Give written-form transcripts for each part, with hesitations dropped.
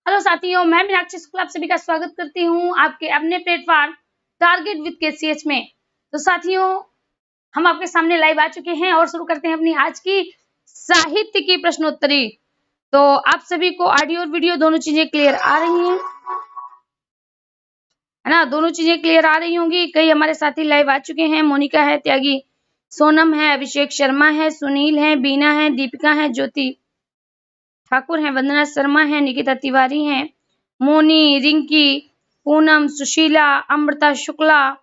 Hello साथियों, मैं मीनाक्षी शुक्ला आप सभी का स्वागत करती हूँ आपके अपने प्लेटफॉर्म टारगेट विद केसीएच में। तो साथियों, हम आपके सामने लाइव आ चुके हैं और शुरू करते हैं अपनी आज की साहित्य की प्रश्नोत्तरी। तो आप सभी को ऑडियो और वीडियो दोनों चीजें क्लियर आ रही हैं, है ना? दोनों चीजें क्लियर आ रही होंगी। कई हमारे साथी लाइव आ चुके हैं। मोनिका है, त्यागी, सोनम है, अभिषेक शर्मा है, सुनील है, बीना है, दीपिका है, ज्योति ठाकुर है, वंदना शर्मा है, निकिता तिवारी है, मोनी, रिंकी, पूनम, सुशीला, अमृता शुक्ला,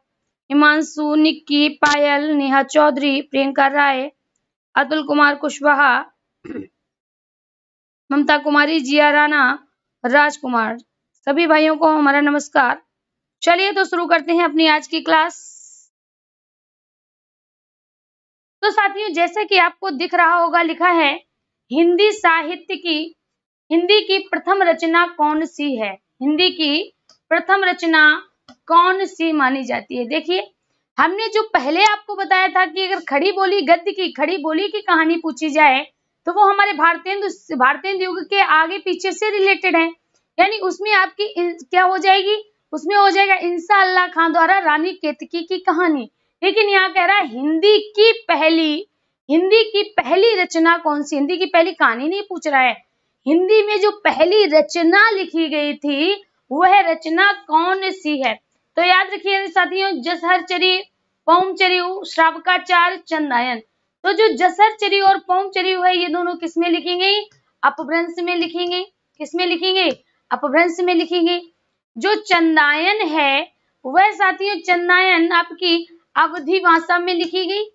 हिमांशु, निक्की, पायल, नेहा चौधरी, प्रियंका राय, अतुल कुमार कुशवाहा, ममता कुमारी, जिया राणा, राजकुमार, सभी भाइयों को हमारा नमस्कार। चलिए तो शुरू करते हैं अपनी आज की क्लास। तो साथियों, जैसे कि आपको दिख रहा होगा, लिखा है हिंदी साहित्य की हिंदी की प्रथम रचना कौन सी है? हिंदी की प्रथम रचना कौन सी मानी जाती है? देखिए, हमने जो पहले आपको बताया था कि अगर खड़ी बोली की कहानी पूछी जाए तो वो हमारे भारतेंदु युग के आगे पीछे से रिलेटेड है। यानी उसमें आपकी क्या हो जाएगी? उसमें हो जाएगा इंसा अल्लाह खान द्वारा रानी केतकी की कहानी। लेकिन यहाँ कह रहा है हिंदी की पहली रचना कौन सी? हिंदी की पहली कहानी नहीं पूछ रहा है, हिंदी में जो पहली रचना लिखी गई थी वह रचना कौन सी है? तो याद रखिए साथियों, जसहरचरी, पौमचरियु, श्रावकाचार, चंदायन। तो जो जसहरचरी और पौमचरियु है, ये दोनों किसमें लिखी गई? अपभ्रंश में लिखी गई। किसमें लिखी गई? अपभ्रंश में लिखी गई। जो चंदायन है वह साथियों, चंदायन आपकी अवधी भाषा में लिखी गई,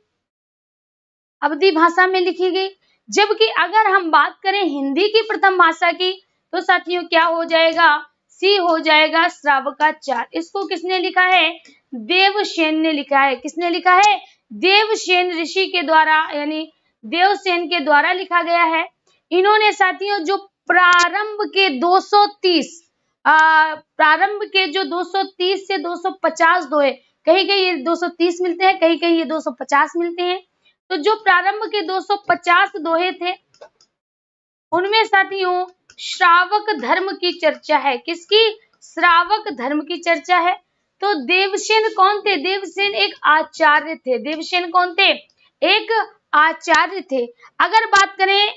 अवधी भाषा में लिखी गई। जबकि अगर हम बात करें हिंदी की प्रथम भाषा की तो साथियों क्या हो जाएगा? सी हो जाएगा, श्रावकाचार। इसको किसने लिखा है? देवसेन ने लिखा है। किसने लिखा है? देवसेन ऋषि के द्वारा, यानी देवसेन के द्वारा लिखा गया है। इन्होंने साथियों जो प्रारंभ के 230 से 250 दोहे, कहीं कहीं ये 230 मिलते हैं, कहीं कहीं ये 250 मिलते हैं। तो जो प्रारंभ के 250 दोहे थे उनमें साथियों श्रावक धर्म की चर्चा है। किसकी? श्रावक धर्म की चर्चा है। तो देवसेन कौन थे? देवसेन एक आचार्य थे। देवसेन कौन थे? एक आचार्य थे। अगर बात करें,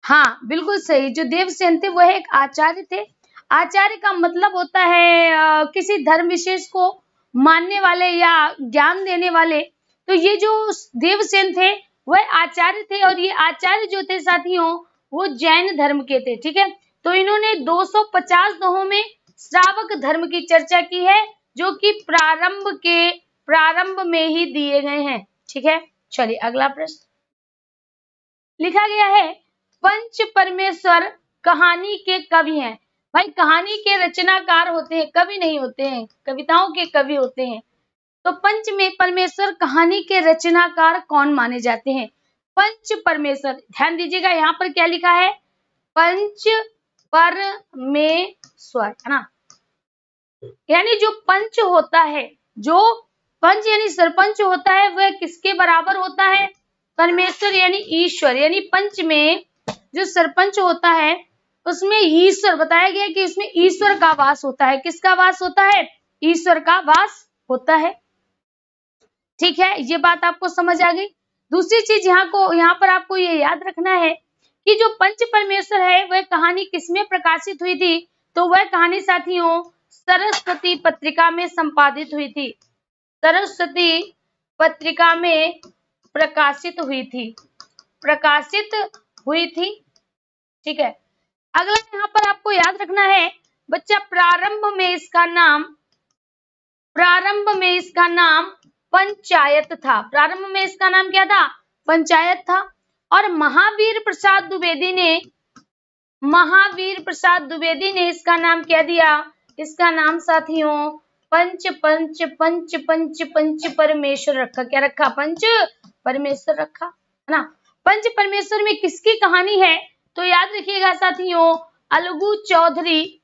हाँ बिल्कुल सही, जो देवसेन थे वह एक आचार्य थे। आचार्य का मतलब होता है किसी धर्म विशेष को मानने वाले या ज्ञान देने वाले। तो ये जो देवसेन थे वह आचार्य थे, और ये आचार्य जो थे साथियों वो जैन धर्म के थे। ठीक है, तो इन्होंने 250 दोहों में श्रावक धर्म की चर्चा की है, जो कि प्रारंभ में ही दिए गए हैं। ठीक है, चलिए अगला प्रश्न लिखा गया है, पंच परमेश्वर कहानी के कवि हैं। भाई, कहानी के रचनाकार होते हैं, कवि नहीं होते हैं, कविताओं के कवि होते हैं। तो पंच में परमेश्वर कहानी के रचनाकार कौन माने जाते हैं? पंच परमेश्वर, ध्यान दीजिएगा यहाँ पर क्या लिखा है? पंच परमेश्वर, है ना? यानी जो पंच होता है, जो पंच यानी सरपंच होता है, वह किसके बराबर होता है? परमेश्वर यानी ईश्वर। यानी पंच में जो सरपंच होता है उसमें ईश्वर बताया गया कि इसमें ईश्वर का वास होता है। किसका वास होता है? ईश्वर का वास होता है। ठीक है, ये बात आपको समझ आ गई। दूसरी चीज यहाँ पर आपको ये याद रखना है कि जो पंच परमेश्वर है वह कहानी किसमें प्रकाशित हुई थी? तो वह कहानी साथियों सरस्वती पत्रिका में संपादित हुई थी। सरस्वती पत्रिका में प्रकाशित हुई थी। ठीक है, अगला यहाँ पर आपको याद रखना है बच्चा, प्रारंभ में इसका नाम पंचायत था। प्रारंभ में इसका नाम क्या था? पंचायत था। और महावीर प्रसाद द्विवेदी ने इसका नाम क्या दिया? इसका नाम साथियों पंच परमेश्वर रखा। क्या रखा? पंच परमेश्वर रखा, है ना? पंच परमेश्वर में किसकी कहानी है? तो याद रखिएगा साथियों, अलगू चौधरी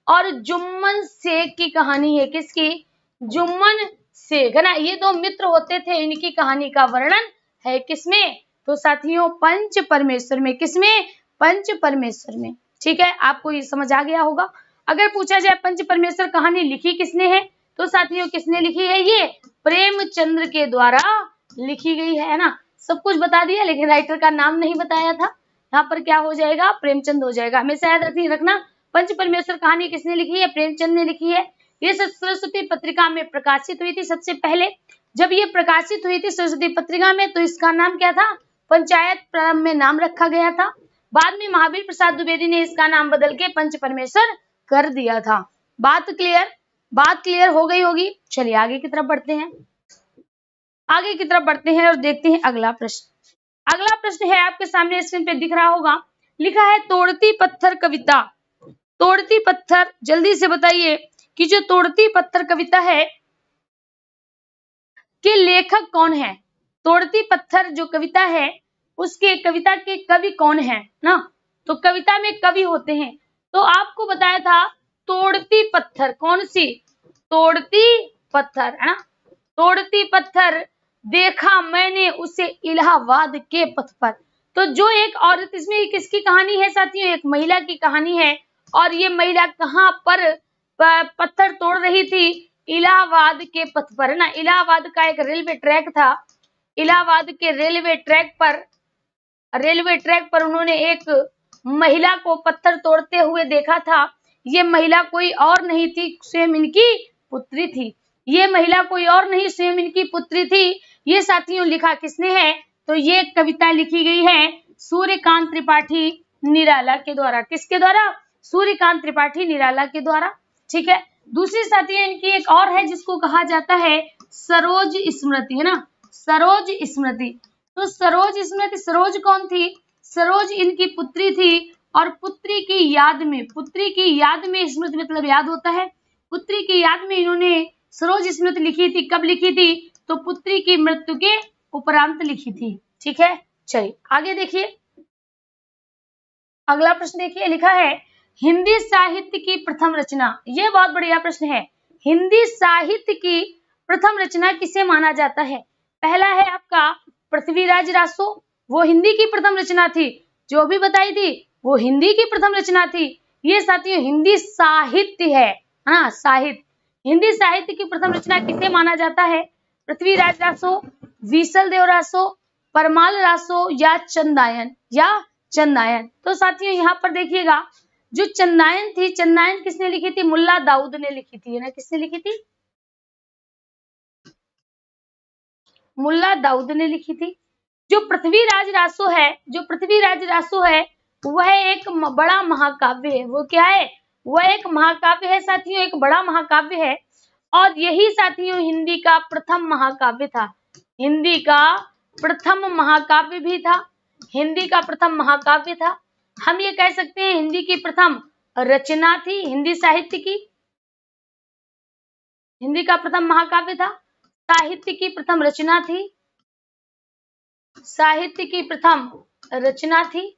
और जुम्मन शेख की कहानी है। किसकी? जुम्मन शेख, है ना? ये दो मित्र होते थे, इनकी कहानी का वर्णन है किसमें? तो साथियों पंच परमेश्वर में। किसमें? पंच परमेश्वर में। ठीक है, आपको ये समझ आ गया होगा। अगर पूछा जाए पंच परमेश्वर कहानी लिखी किसने है, तो साथियों किसने लिखी है, ये प्रेमचंद्र के द्वारा लिखी गई है ना। सब कुछ बता दिया लेकिन राइटर का नाम नहीं बताया था। यहाँ पर क्या हो जाएगा, प्रेमचंद हो जाएगा। हमेशा याद रखना, पंच परमेश्वर कहानी किसने लिखी है, प्रेमचंद ने लिखी है। ये सरस्वती पत्रिका में प्रकाशित हुई थी सबसे पहले। जब ये प्रकाशित हुई थी सरस्वती पत्रिका में, तो इसका नाम क्या था, पंचायत प्रारंभ में नाम रखा गया था। बाद में महावीर प्रसाद द्विवेदी ने इसका नाम बदल के पंच परमेश्वर कर दिया था। बात क्लियर हो गई होगी। चलिए आगे की तरफ बढ़ते हैं। आगे की तरफ बढ़ते हैं और देखते हैं अगला प्रश्न। अगला प्रश्न है आपके सामने स्क्रीन पे दिख रहा होगा, लिखा है तोड़ती पत्थर कविता। तोड़ती पत्थर, जल्दी से बताइए कि जो तोड़ती पत्थर कविता है के लेखक कौन है। तोड़ती पत्थर जो कविता है उसके कविता के कवि कौन है ना। तो कविता में कवि होते हैं, तो आपको बताया था तोड़ती पत्थर, कौन सी, तोड़ती पत्थर है ना। तोड़ती पत्थर देखा मैंने उसे इलाहाबाद के पथ पर। तो जो एक औरत, इसमें किसकी कहानी है साथियों, एक महिला की कहानी है। और ये महिला कहाँ पर पत्थर तोड़ रही थी, इलाहाबाद के पथ पर है ना। इलाहाबाद का एक रेलवे ट्रैक था, इलाहाबाद के रेलवे ट्रैक पर उन्होंने एक महिला को पत्थर तोड़ते हुए देखा था। ये महिला कोई और नहीं थी, स्वयं इनकी पुत्री थी। ये महिला कोई और नहीं, स्वयं इनकी पुत्री थी। ये साथियों लिखा किसने है, तो ये कविता लिखी गई है सूर्यकांत त्रिपाठी निराला के द्वारा। किसके द्वारा, सूर्यकांत त्रिपाठी निराला के द्वारा। ठीक है, दूसरी साथियों इनकी एक और है जिसको कहा जाता है सरोज स्मृति है ना, सरोज स्मृति। तो सरोज स्मृति, सरोज कौन थी, सरोज इनकी पुत्री थी। और पुत्री की याद में स्मृति मतलब याद होता है, पुत्री की याद में इन्होंने सरोज स्मृति लिखी थी। कब लिखी थी, तो पुत्री की मृत्यु के उपरांत लिखी थी। ठीक है, चलिए आगे देखिए। अगला प्रश्न देखिए, लिखा है हिंदी साहित्य की प्रथम रचना। यह बहुत बढ़िया प्रश्न है। हिंदी साहित्य की प्रथम रचना किसे माना जाता है। पहला है आपका पृथ्वीराज रासो, वो हिंदी की प्रथम रचना थी। जो भी बताई थी वो हिंदी की प्रथम रचना थी। ये साथियों हिंदी साहित्य है ना, साहित्य। हिंदी साहित्य की प्रथम रचना किसे माना जाता है, पृथ्वीराज रासो, विसल देव रासो, परमाल रासो या चंदायन। तो साथियों यहाँ पर देखिएगा, जो चंदायन थी, चंदायन किसने लिखी थी, मुल्ला दाऊद ने लिखी थी ना। किसने लिखी थी, मुल्ला दाऊद ने लिखी थी। जो पृथ्वीराज रासो है वह एक बड़ा महाकाव्य है। वो क्या है, वह एक महाकाव्य है साथियों, एक बड़ा महाकाव्य है। और यही साथियों हिंदी का प्रथम महाकाव्य था। हिंदी का प्रथम महाकाव्य भी था, हिंदी का प्रथम महाकाव्य था। हम ये कह सकते हैं हिंदी की प्रथम रचना थी, हिंदी साहित्य की। हिंदी का प्रथम महाकाव्य था, साहित्य की प्रथम रचना थी, साहित्य की प्रथम रचना थी।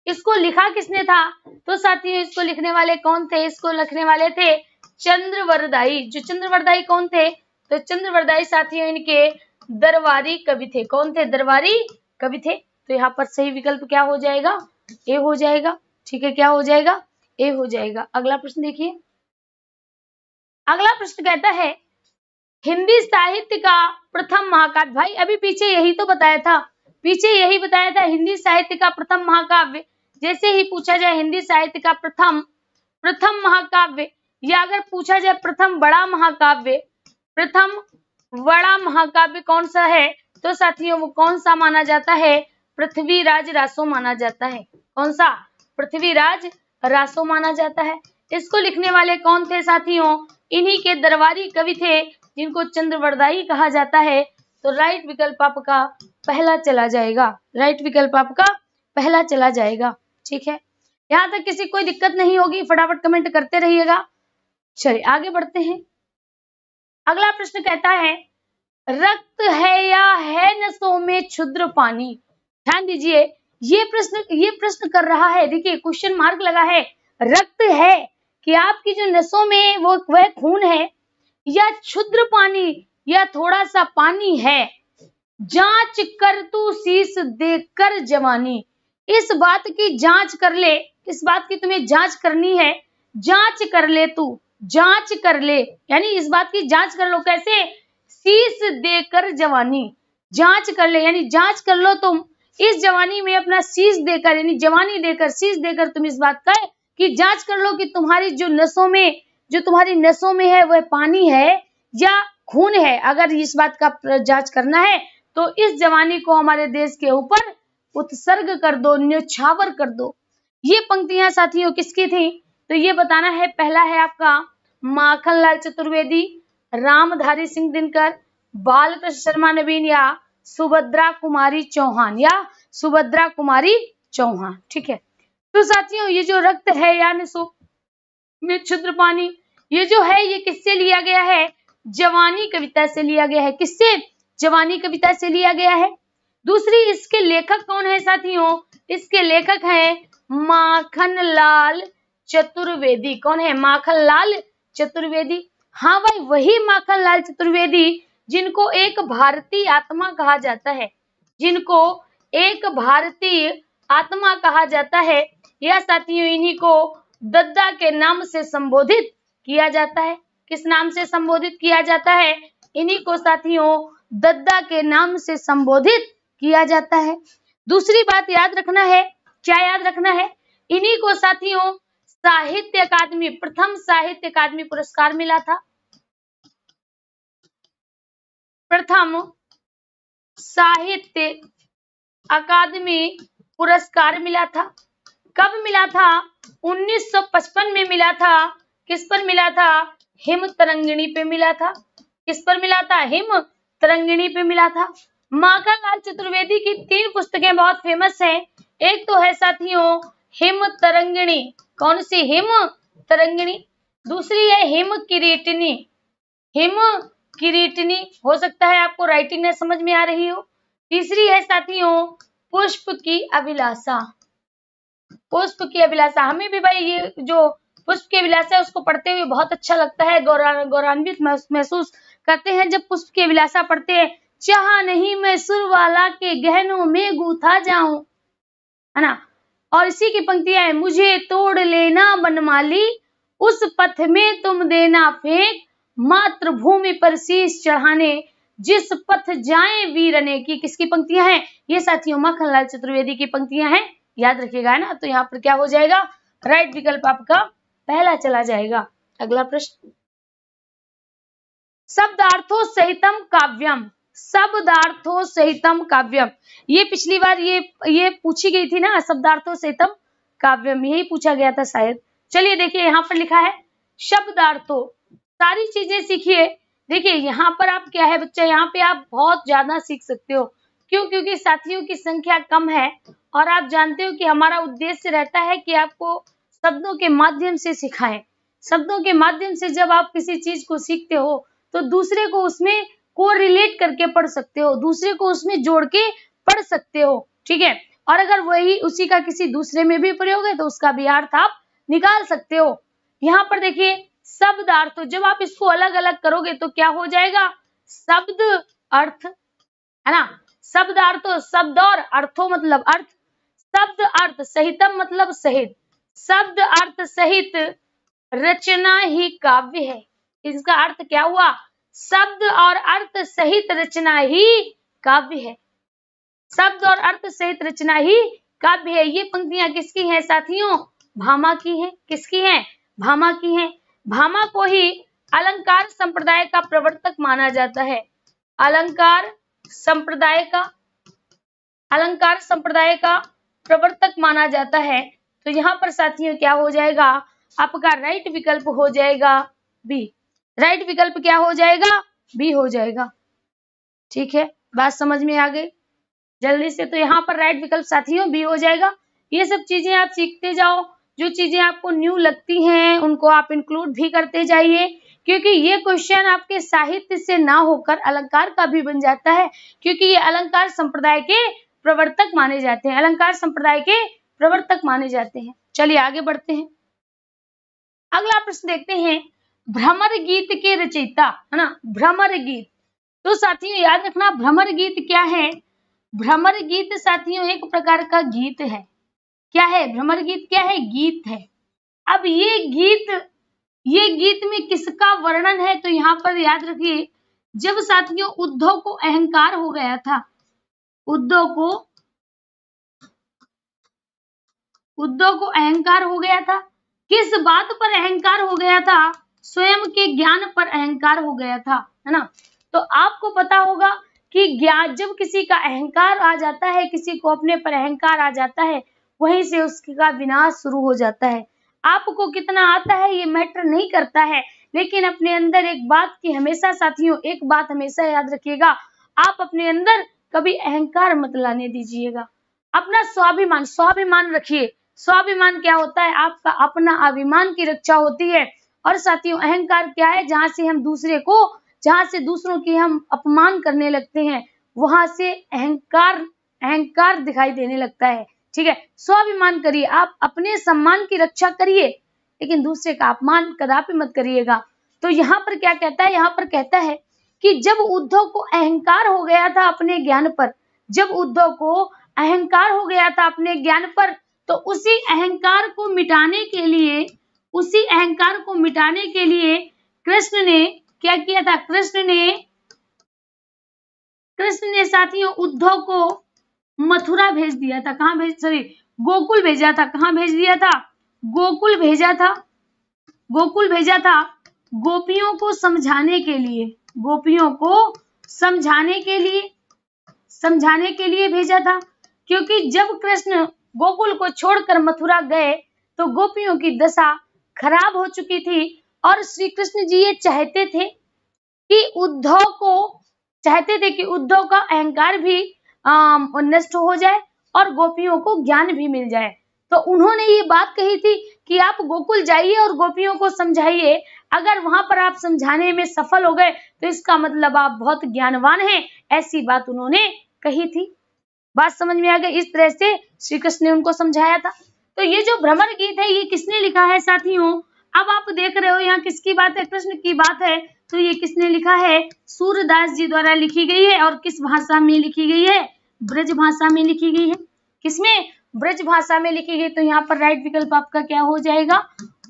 इसको लिखा किसने था, तो साथियों इसको लिखने वाले कौन थे, इसको लिखने वाले थे चंद्रवरदाई। जो चंद्रवरदाई कौन थे, तो चंद्रवरदाई साथियों इनके दरबारी कवि थे। कौन थे, दरबारी कवि थे। तो यहाँ पर सही विकल्प क्या हो जाएगा, ए हो जाएगा। ठीक है, क्या हो जाएगा, ए हो जाएगा। अगला प्रश्न देखिए। अगला प्रश्न कहता है हिंदी साहित्य का प्रथम महाकाव्य। भाई अभी पीछे यही तो बताया था, हिंदी साहित्य का प्रथम महाकाव्य। जैसे ही पूछा जाए हिंदी साहित्य का प्रथम महाकाव्य, या अगर पूछा जाए प्रथम बड़ा महाकाव्य कौन सा है, तो साथियों वो कौन सा माना जाता है, पृथ्वीराज रासो माना जाता है। कौन सा, पृथ्वीराज रासो माना जाता है। इसको लिखने वाले कौन थे साथियों, इन्हीं के दरबारी कवि थे जिनको चंद्रवरदाई कहा जाता है। तो राइट विकल्प आपका पहला चला जाएगा, राइट विकल्प आपका पहला चला जाएगा। ठीक है, यहाँ तक किसी कोई दिक्कत नहीं होगी, फटाफट कमेंट करते रहिएगा। चलिए आगे बढ़ते हैं। अगला प्रश्न कहता है रक्त है या है नसों में क्षुद्र पानी। ध्यान दीजिए, ये प्रश्न कर रहा है, देखिए क्वेश्चन मार्क लगा है। रक्त है कि आपकी जो नसों में वह खून है, या क्षुद्र पानी या थोड़ा सा पानी है। जांच कर तू शीश देख कर जवानी, इस बात की जांच कर ले, इस बात की तुम्हें जांच करनी है, जांच कर ले तू, जांच कर ले, यानी इस बात की जांच कर लो। कैसे? शीश देकर जवानी, जांच कर ले यानी जांच कर लो तुम इस जवानी में अपना शीश देकर, यानी जवानी देकर, शीश देकर तुम इस बात का कि जांच कर लो कि तुम्हारी जो नसों में, जो तुम्हारी नसों में है वह पानी है या खून है। अगर इस बात का जांच करना है तो इस जवानी को हमारे देश के ऊपर उत्सर्ग कर दो, न्यौछावर कर दो। ये पंक्तियां साथियों किसकी थी? तो ये बताना है। पहला है आपका माखनलाल चतुर्वेदी, रामधारी सिंह दिनकर, बालकृष्ण शर्मा नवीन या सुभद्रा कुमारी चौहान, या सुभद्रा कुमारी चौहान। ठीक है। तो साथियों ये जो रक्त है या नसों में क्षुद्र पानी, ये जो है ये किससे लिया गया है? जवानी कविता से लिया गया है। किससे? जवानी कविता से लिया गया है। दूसरी, इसके लेखक कौन है साथियों? इसके लेखक हैं माखनलाल चतुर्वेदी। कौन है? माखनलाल चतुर्वेदी। हाँ भाई, वही माखनलाल चतुर्वेदी जिनको एक भारतीय आत्मा कहा जाता है, जिनको एक भारतीय आत्मा कहा जाता है। यह साथियों इन्हीं को दद्दा के नाम से संबोधित किया जाता है। किस नाम से संबोधित किया जाता है? इन्हीं को साथियों दद्दा के नाम से संबोधित किया जाता है। दूसरी बात याद रखना है, क्या याद रखना है? इन्हीं को साथियों साहित्य अकादमी, प्रथम साहित्य अकादमी पुरस्कार मिला था। प्रथम साहित्य अकादमी पुरस्कार मिला था। कब मिला था? 1955 में मिला था। किस पर मिला था? हिम तरंगिणी पे मिला था। किस पर मिला था? हिम तरंगिणी पे मिला था। माखनलाल चतुर्वेदी की 3 पुस्तकें बहुत फेमस हैं। एक तो है साथियों हिम तरंगिणी। कौन सी? हिम तरंगिणी। दूसरी है हिम किरीटिनी। हिम किरीटिनी, हो सकता है आपको राइटिंग न समझ में आ रही हो। तीसरी है साथियों पुष्प की अभिलाषा। पुष्प की अभिलाषा, हमें भी भाई ये जो पुष्प की अभिलाषा है उसको पढ़ते हुए बहुत अच्छा लगता है, गौरवान्वित महसूस करते हैं जब पुष्प की अभिलाषा पढ़ते हैं। चाहा नहीं मैं सुर वाला के गहनों में गूथा जाऊं, है ना। और इसी की पंक्तियां है, मुझे तोड़ लेना बनमाली, उस पथ में तुम देना फेंक, मातृभूमि पर शीश चढ़ाने, जिस पथ जाए वीरने की। किसकी पंक्तियां हैं? ये साथियों माखनलाल चतुर्वेदी की पंक्तियां हैं। याद रखिएगा, है ना। तो यहाँ पर क्या हो जाएगा? राइट विकल्प आपका पहला चला जाएगा। अगला प्रश्न, शब्दार्थों सहितम काव्यम, शब्दार्थों सहितम काव्यम। ये पिछली बार ये पूछी गई थी ना, शब्दार्थों सहितम काव्यम, यही पूछा गया था शायद। चलिए देखिए यहाँ पर लिखा है शब्दार्थों, सारी चीजें सीखिए। देखिए यहाँ पर आप क्या है बच्चा, यहाँ पे आप बहुत ज्यादा सीख सकते हो। क्यों? क्योंकि साथियों की संख्या कम है और आप जानते हो कि हमारा उद्देश्य रहता है कि आपको शब्दों के माध्यम से सिखाएं। शब्दों के माध्यम से जब आप किसी चीज को सीखते हो तो दूसरे को उसमें को रिलेट करके पढ़ सकते हो, दूसरे को उसमें जोड़ के पढ़ सकते हो। ठीक है। और अगर वही उसी का किसी दूसरे में भी प्रयोग है तो उसका भी अर्थ आप निकाल सकते हो। यहाँ पर देखिए शब्दार्थ, जब आप इसको अलग अलग करोगे तो क्या हो जाएगा? शब्द अर्थ, है ना। शब्दार्थ, शब्द और अर्थों मतलब अर्थ। शब्द अर्थ सहितम मतलब सहित, शब्द अर्थ सहित रचना ही काव्य है। इसका अर्थ क्या हुआ? शब्द और अर्थ सहित रचना ही काव्य है। शब्द और अर्थ सहित रचना ही काव्य है। ये पंक्तियां किसकी हैं साथियों? भामा की हैं। किसकी हैं? भामा की हैं। भामा को ही अलंकार संप्रदाय का प्रवर्तक माना जाता है। अलंकार संप्रदाय का प्रवर्तक माना जाता है। तो यहाँ पर साथियों क्या हो जाएगा? आपका राइट विकल्प हो जाएगा बी। राइट विकल्प क्या हो जाएगा? बी हो जाएगा। ठीक है, बात समझ में आ गई जल्दी से। तो यहाँ पर राइट विकल्प साथियों बी हो जाएगा। ये सब चीजें आप सीखते जाओ, जो चीजें आपको न्यू लगती हैं उनको आप इंक्लूड भी करते जाइए, क्योंकि ये क्वेश्चन आपके साहित्य से ना होकर अलंकार का भी बन जाता है, क्योंकि ये अलंकार संप्रदाय के प्रवर्तक माने जाते हैं। अलंकार संप्रदाय के प्रवर्तक माने जाते हैं। चलिए आगे बढ़ते हैं। अगला प्रश्न देखते हैं, भ्रमर गीत के रचयिता, है ना। भ्रमर गीत, तो साथियों याद रखना भ्रमर गीत क्या है? भ्रमर गीत साथियों एक प्रकार का गीत है। क्या है? भ्रमर गीत क्या है? गीत है। अब ये गीत में किसका वर्णन है? तो यहाँ पर याद रखिए, जब साथियों उद्धव को अहंकार हो गया था, उद्धव को अहंकार हो गया था। किस बात पर अहंकार हो गया था? स्वयं के ज्ञान पर अहंकार हो गया था, है ना। तो आपको पता होगा कि ज्ञान, जब किसी का अहंकार आ जाता है, किसी को अपने पर अहंकार आ जाता है, वहीं से उसका विनाश शुरू हो जाता है। आपको कितना आता है ये मैटर नहीं करता है, लेकिन अपने अंदर एक बात की हमेशा साथियों, एक बात हमेशा याद रखिएगा, आप अपने अंदर कभी अहंकार मत लाने दीजिएगा। अपना स्वाभिमान रखिए। स्वाभिमान क्या होता है? आपका अपना अभिमान की रक्षा होती है। और साथियों अहंकार क्या है? जहां से दूसरों की हम अपमान करने लगते हैं, वहां से अहंकार दिखाई देने लगता है। ठीक है, स्वाभिमान करिए, आप अपने सम्मान की रक्षा करिए, लेकिन दूसरे का अपमान कदापि मत करिएगा। तो यहाँ पर क्या कहता है? यहाँ पर कहता है कि जब उद्धव को अहंकार हो गया था अपने ज्ञान पर, जब उद्धव को अहंकार हो गया था अपने ज्ञान पर, तो उसी अहंकार को मिटाने के लिए कृष्ण ने क्या किया था? कृष्ण ने साथियों उद्धव को मथुरा भेज दिया था। गोकुल भेजा था। कहाँ भेज दिया था? गोकुल भेजा था। गोपियों को समझाने के लिए भेजा था। क्योंकि जब कृष्ण गोकुल को छोड़कर मथुरा गए तो गोपियों की दशा खराब हो चुकी थी, और श्री कृष्ण जी ये चाहते थे कि उद्धव का अहंकार भी नष्ट हो जाए और गोपियों को ज्ञान भी मिल जाए। तो उन्होंने ये बात कही थी कि आप गोकुल जाइए और गोपियों को समझाइए। अगर वहां पर आप समझाने में सफल हो गए तो इसका मतलब आप बहुत ज्ञानवान हैं, ऐसी बात उन्होंने कही थी। बात समझ में आ गई? इस तरह से श्री कृष्ण ने उनको समझाया था। तो ये जो भ्रमर गीत है, ये किसने लिखा है साथियों? अब आप देख रहे हो यहाँ किसकी बात है? कृष्ण की बात है। तो ये किसने लिखा है? सूरदास जी द्वारा लिखी गई है। और किस भाषा में लिखी गई है? ब्रज भाषा में लिखी गई है। किसमें? ब्रज भाषा में लिखी गई। तो यहाँ पर राइट विकल्प आपका क्या हो जाएगा?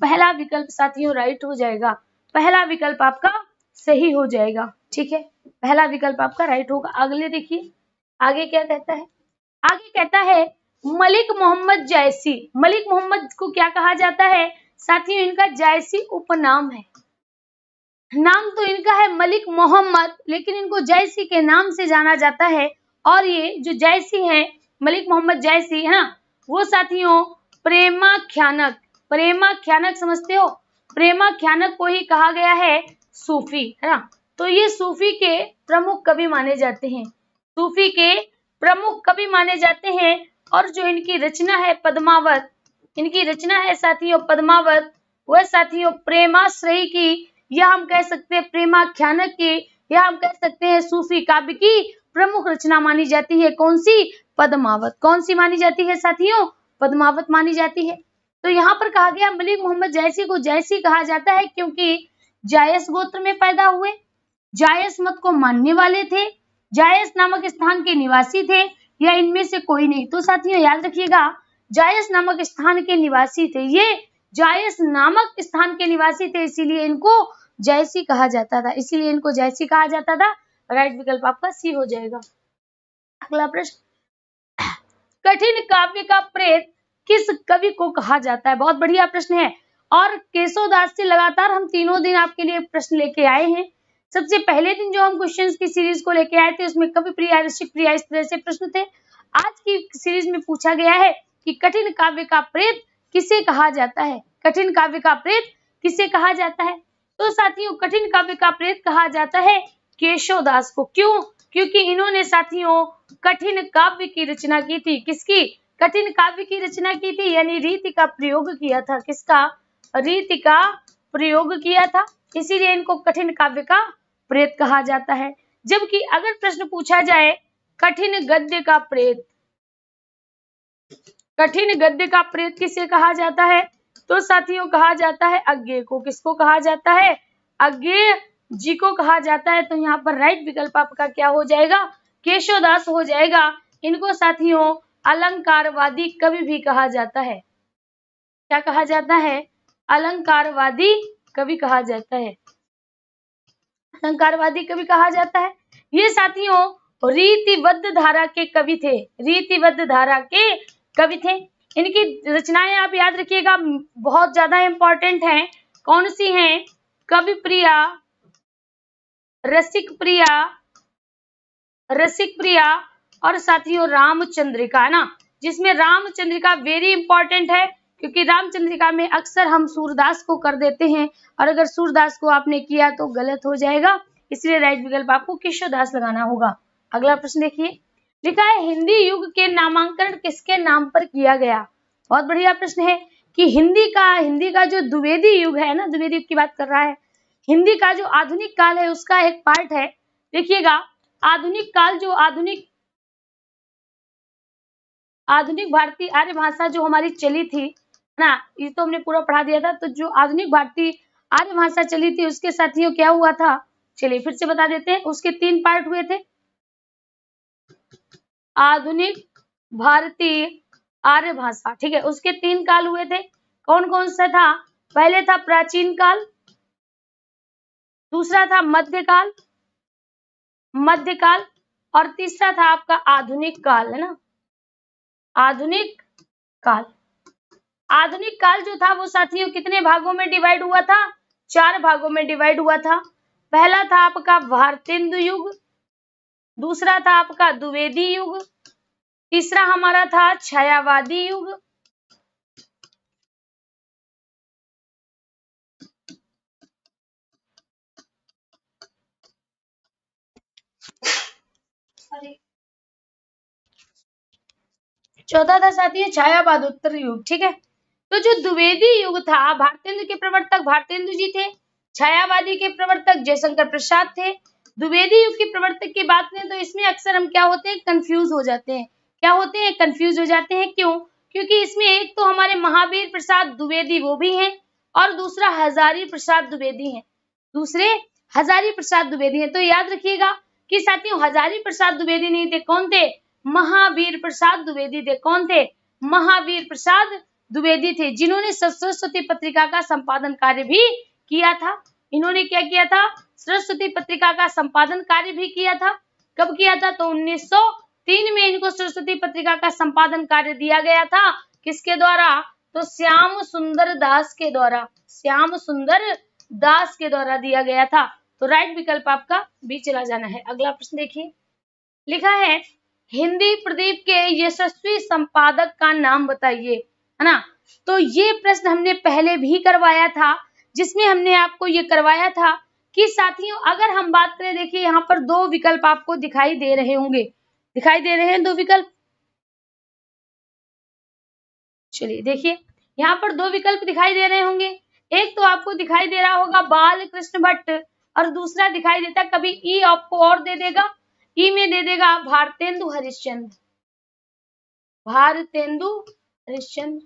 पहला विकल्प साथियों राइट हो जाएगा। पहला विकल्प आपका सही हो जाएगा। ठीक है, पहला विकल्प आपका राइट होगा। अगले देखिए, आगे क्या कहता है? आगे कहता है मलिक मोहम्मद जायसी। मलिक मोहम्मद को क्या कहा जाता है साथियों? इनका जायसी उपनाम है। नाम तो इनका है मलिक मोहम्मद, लेकिन इनको जायसी के नाम से जाना जाता है। और ये जो जायसी है, मलिक मोहम्मद जायसी है ना, वो साथियों प्रेमाख्यानक समझते हो? प्रेमाख्यानक को ही कहा गया है सूफी, है ना। तो ये सूफी के प्रमुख कवि माने जाते हैं। और जो इनकी रचना है पद्मावत, साथियों पद्मावत, वह साथियों प्रेमाश्रयी की, या हम कह सकते हैं प्रेमाख्यानक की, या हम कह सकते हैं सूफी काव्य की प्रमुख रचना मानी जाती है। कौन सी? पद्मावत। कौन सी मानी जाती है साथियों? पद्मावत मानी जाती है। तो यहाँ पर कहा गया मलिक मोहम्मद जायसी को जायसी कहा जाता है क्योंकि जायस गोत्र में पैदा हुए, जायस मत को मानने वाले थे, जायस नामक स्थान के निवासी थे, या इनमें से कोई नहीं। तो साथियों याद रखिएगा, जायस नामक स्थान के निवासी थे, ये जायस नामक स्थान के निवासी थे, इसीलिए इनको जायसी कहा जाता था। राइट विकल्प आपका सी हो जाएगा। अगला प्रश्न, कठिन काव्य का प्रेत किस कवि को कहा जाता है? बहुत बढ़िया प्रश्न है। और केशवदास से लगातार हम तीनों दिन आपके लिए प्रश्न लेके आए हैं। सबसे पहले दिन जो हम क्वेश्चंस की सीरीज को लेके आए थे उसमें कवि प्रिया, ऋषिक प्रिया, इस तरह से प्रश्न थे। आज की सीरीज में पूछा गया है कि कठिन काव्य का प्रेत किसे कहा जाता है? कठिन काव्य का प्रेत किसे कहा जाता है? तो साथियों कठिन काव्य का प्रेत कहा जाता है केशवदास को। क्यों? क्योंकि इन्होंने साथियों कठिन काव्य की रचना की थी। किसकी? कठिन काव्य की रचना की थी, यानी रीति का प्रयोग किया था। किसका? रीति का प्रयोग किया था, इसीलिए इनको कठिन काव्य का प्रेत कहा जाता है। जबकि अगर प्रश्न पूछा जाए कठिन गद्य का प्रेत, किसे कहा जाता है? तो साथियों कहा जाता है अज्ञेय को। किसको कहा जाता है? अज्ञेय जी को कहा जाता है। तो यहाँ पर राइट विकल्प आपका क्या हो जाएगा? केशवदास हो जाएगा। इनको साथियों अलंकारवादी कवि भी कहा जाता है। क्या कहा जाता है? अलंकारवादी कवि कहा जाता है। अलंकारवादी कवि कहा जाता है। ये साथियों रीतिबद्ध धारा के कवि थे। रीतिबद्ध धारा के कवि थे। इनकी रचनाएं आप याद रखिएगा, बहुत ज्यादा इंपॉर्टेंट हैं। कौन सी हैं? कवि प्रिया, रसिक प्रिया, रसिक प्रिया और साथियों रामचंद्रिका, है ना, जिसमें रामचंद्रिका वेरी इंपॉर्टेंट है, क्योंकि रामचंद्रिका में अक्सर हम सूरदास को कर देते हैं, और अगर सूरदास को आपने किया तो गलत हो जाएगा, इसलिए राइट विकल्प आपको केशवदास लगाना होगा। अगला प्रश्न देखिए, लिखा है हिंदी युग के नामांकन किसके नाम पर किया गया? बहुत बढ़िया प्रश्न है कि हिंदी का जो द्विवेदी युग है ना, द्विवेदी युग की बात कर रहा है। हिंदी का जो आधुनिक काल है उसका एक पार्ट है। देखिएगा, आधुनिक काल जो आधुनिक भारतीय आर्य भाषा जो हमारी चली थी ना, ये तो हमने पूरा पढ़ा दिया था। तो जो आधुनिक भारतीय आर्य भाषा चली थी उसके साथियों क्या हुआ था, चलिए फिर से बता देते हैं। उसके 3 पार्ट हुए थे। आधुनिक भारतीय आर्य भाषा, ठीक है, उसके 3 काल हुए थे। कौन कौन सा था? पहले था प्राचीन काल, दूसरा था मध्यकाल, और तीसरा था आपका आधुनिक काल, है ना, आधुनिक काल। आधुनिक काल जो था वो साथियों कितने भागों में डिवाइड हुआ था? 4 भागों में डिवाइड हुआ था। पहला था आपका भारतेंदु युग, दूसरा था आपका द्विवेदी युग, तीसरा हमारा था छायावादी युग, चौथा था साथियों छायावादोत्तर युग, ठीक है। तो जो द्विवेदी युग था, भारतेंदु के प्रवर्तक भारतेंदु जी थे, छायावादी के प्रवर्तक जयशंकर प्रसाद थे। द्विवेदी युग के प्रवर्तक की बात करें तो इसमें अक्सर हम क्या होते हैं, कंफ्यूज हो जाते हैं। क्या होते हैं? कंफ्यूज हो जाते हैं। क्यों? क्योंकि इसमें एक तो हमारे महावीर प्रसाद द्विवेदी वो भी हैं, और दूसरा हजारी प्रसाद द्विवेदी हैं, दूसरे हजारी प्रसाद द्विवेदी हैं। तो याद रखिएगा कि साथियों हजारी प्रसाद द्विवेदी नहीं थे, कौन थे? महावीर प्रसाद द्विवेदी थे। कौन थे? महावीर प्रसाद द्विवेदी थे, जिन्होंने सरस्वती पत्रिका का संपादन कार्य भी किया था। इन्होंने क्या किया था? सरस्वती पत्रिका का संपादन कार्य भी किया था। कब किया था? तो 1903 में इनको सरस्वती पत्रिका का संपादन कार्य दिया गया था। किसके द्वारा? तो श्याम सुंदर दास के द्वारा, श्याम सुंदर दास के द्वारा दिया गया था। तो राइट विकल्प आपका बी चला जाना है। अगला प्रश्न देखिए, लिखा है हिंदी प्रदीप के यशस्वी संपादक का नाम बताइए, है ना। तो ये प्रश्न हमने पहले भी करवाया था, जिसमें हमने आपको ये करवाया था कि साथियों अगर हम बात करें, देखिए यहाँ पर 2 विकल्प आपको दिखाई दे रहे होंगे, दिखाई दे रहे हैं 2 विकल्प। चलिए देखिए, यहाँ पर 2 विकल्प दिखाई दे रहे होंगे। एक तो आपको दिखाई दे रहा होगा बाल कृष्ण भट्ट, और दूसरा दिखाई देता, कभी ई आपको और दे देगा, ई में दे देगा भारतेंदु हरिश्चंद्र, भारतेंदु हरिश्चंद्र।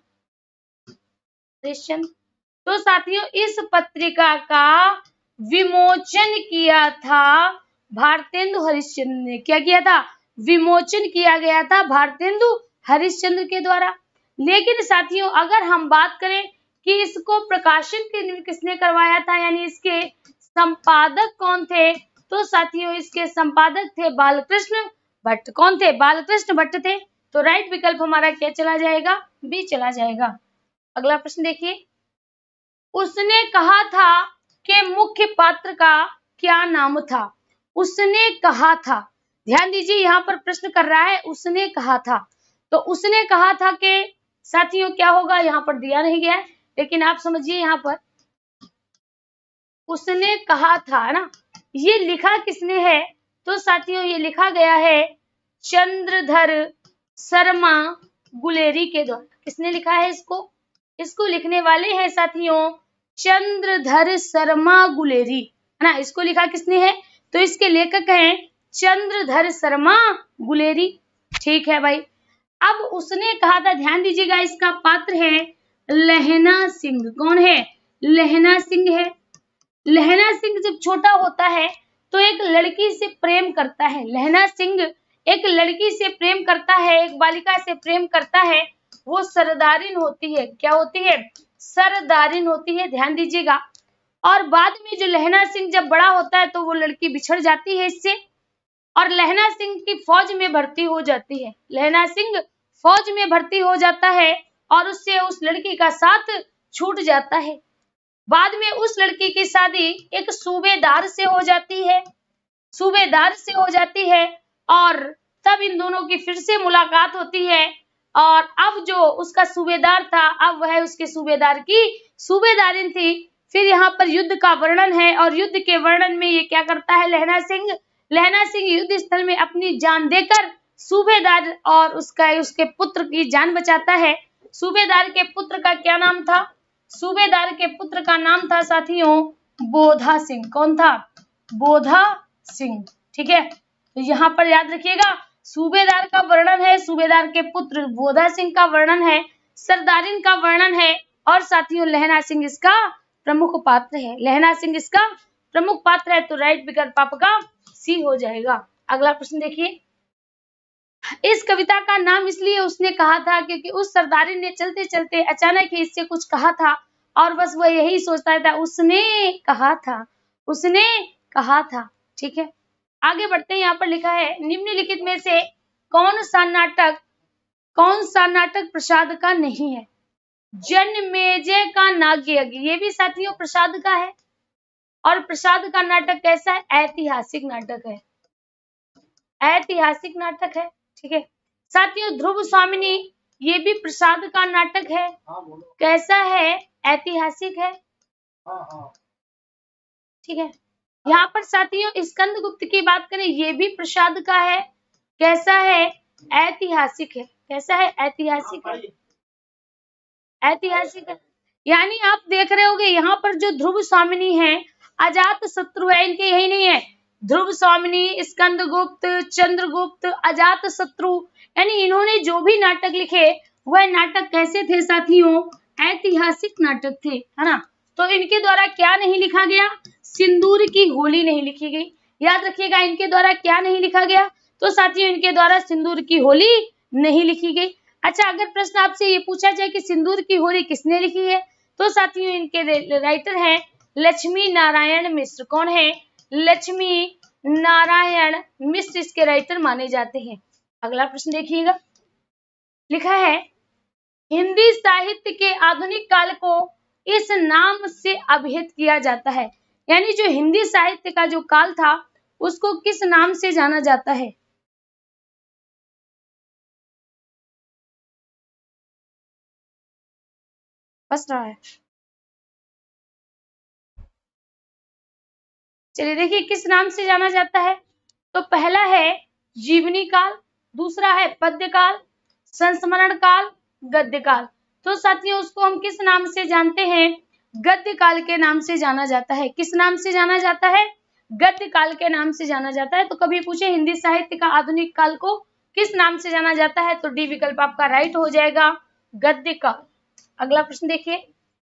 तो साथियों इस पत्रिका का विमोचन किया था भारतेंदु हरिश्चंद्र ने। क्या किया था? विमोचन किया गया था भारतेंदु हरिश्चंद्र के द्वारा। लेकिन साथियों अगर हम बात करें कि इसको प्रकाशित किसने करवाया था, यानी इसके संपादक कौन थे, तो साथियों इसके संपादक थे बालकृष्ण भट्ट। कौन थे? बालकृष्ण भट्ट थे। तो राइट विकल्प हमारा क्या चला जाएगा? बी चला जाएगा। अगला प्रश्न देखिए, उसने कहा था कि मुख्य पात्र का क्या नाम था? उसने कहा था, ध्यान दीजिए यहाँ पर प्रश्न कर रहा है उसने कहा था। तो उसने कहा था कि साथियों क्या होगा, यहाँ पर दिया नहीं गया है, लेकिन आप समझिए यहाँ पर उसने कहा था, है ना, ये लिखा किसने है? तो साथियों ये लिखा गया है चंद्रधर शर्मा गुलेरी के द्वारा। किसने लिखा है इसको? इसको लिखने वाले हैं साथियों चंद्रधर शर्मा गुलेरी, है ना। इसको लिखा किसने है? तो इसके लेखक हैं चंद्रधर शर्मा गुलेरी। ठीक है भाई। अब उसने कहा था, ध्यान दीजिएगा, इसका पात्र है लहना सिंह। कौन है? लहना सिंह है। लहना सिंह जब छोटा होता है तो एक लड़की से प्रेम करता है। लहना सिंह एक लड़की से प्रेम करता है, एक बालिका से प्रेम करता है, वो सरदारिन होती है। क्या होती है? सरदारिन होती है, ध्यान दीजिएगा। और बाद में जो लहना सिंह जब बड़ा होता है तो वो लड़की बिछड़ जाती है इससे, और लहना सिंह की फौज में भर्ती हो जाती है। लहना सिंह फौज में भर्ती हो जाता है और उससे उस लड़की का साथ छूट जाता है। बाद में उस लड़की की शादी एक सूबेदार से हो जाती है, सूबेदार से हो जाती है, और तब इन दोनों की फिर से मुलाकात होती है। और अब जो उसका सूबेदार था, अब वह उसके सूबेदार की सूबेदारिन थी। फिर यहाँ पर युद्ध का वर्णन है, और युद्ध के वर्णन में ये क्या करता है लहना सिंह? लहना सिंह युद्ध स्थल में अपनी जान देकर सूबेदार और उसके पुत्र की जान बचाता है। सूबेदार के पुत्र का क्या नाम था? सूबेदार के पुत्र का नाम था साथियों बोधा सिंह। कौन था? बोधा सिंह। ठीक है, तो यहाँ पर याद रखिएगा, सूबेदार का वर्णन है, सूबेदार के पुत्र बोधा सिंह का वर्णन है, सरदारिन का वर्णन है, और साथियों लहना सिंह इसका प्रमुख पात्र है। लहना सिंह इसका प्रमुख पात्र है, तो राइट विकल्प आपका सी हो जाएगा। अगला प्रश्न देखिए, इस कविता का नाम इसलिए उसने कहा था क्योंकि उस सरदारिन ने चलते चलते अचानक ही इससे कुछ कहा था, और बस वह यही सोचता था, उसने कहा था, उसने कहा था। ठीक है, आगे बढ़ते हैं। यहाँ पर लिखा है, निम्नलिखित में से कौन सा नाटक प्रसाद का नहीं है? जनमेजय का नाट्ययज्ञ, ये भी साथियों प्रसाद का है। और प्रसाद का नाटक कैसा है? ऐतिहासिक नाटक है, ऐतिहासिक नाटक है। ठीक है साथियों, ध्रुव स्वामिनी, ये भी प्रसाद का नाटक है। कैसा है? ऐतिहासिक है। ठीक है, यहाँ पर साथियों स्कंदगुप्त की बात करें, ये भी प्रसाद का है। कैसा है? ऐतिहासिक है। कैसा है? ऐतिहासिक है, ऐतिहासिक है। यानी आप देख रहे होंगे यहाँ पर जो ध्रुव स्वामिनी है, अजात शत्रु है, इनके यही नहीं है, ध्रुव स्वामिनी, स्कंदगुप्त, चंद्रगुप्त, अजात शत्रु, यानी इन्होंने जो भी नाटक लिखे वह नाटक कैसे थे साथियों? ऐतिहासिक नाटक थे, है ना। तो इनके द्वारा क्या नहीं लिखा गया? सिंदूर की होली नहीं लिखी गई। याद रखिएगा, इनके द्वारा क्या नहीं लिखा गया? तो साथियों इनके द्वारा सिंदूर की होली नहीं लिखी गई। अच्छा, अगर प्रश्न आपसे ये पूछा जाए कि सिंदूर की होली किसने लिखी है, तो साथियों इनके राइटर हैं लक्ष्मी नारायण मिश्र। कौन है? लक्ष्मी नारायण मिश्र इसके राइटर माने जाते हैं। अगला प्रश्न देखिएगा, लिखा है, हिंदी साहित्य के आधुनिक काल को इस नाम से अभिहित किया जाता है। यानी जो हिंदी साहित्य का जो काल था उसको किस नाम से जाना जाता है? बस रहा है। चलिए देखिए किस नाम से जाना जाता है। तो पहला है जीवनी काल, दूसरा है पद्य काल, संस्मरण काल, गद्य काल। तो साथियों उसको हम किस नाम से जानते हैं? गद्य काल के नाम से जाना जाता है। किस नाम से जाना जाता है? गद्य काल के नाम से जाना जाता है। तो कभी पूछे हिंदी साहित्य का आधुनिक काल को किस नाम से जाना जाता है, तो डी विकल्प आपका राइट हो जाएगा, गद्य काल। अगला प्रश्न देखिए,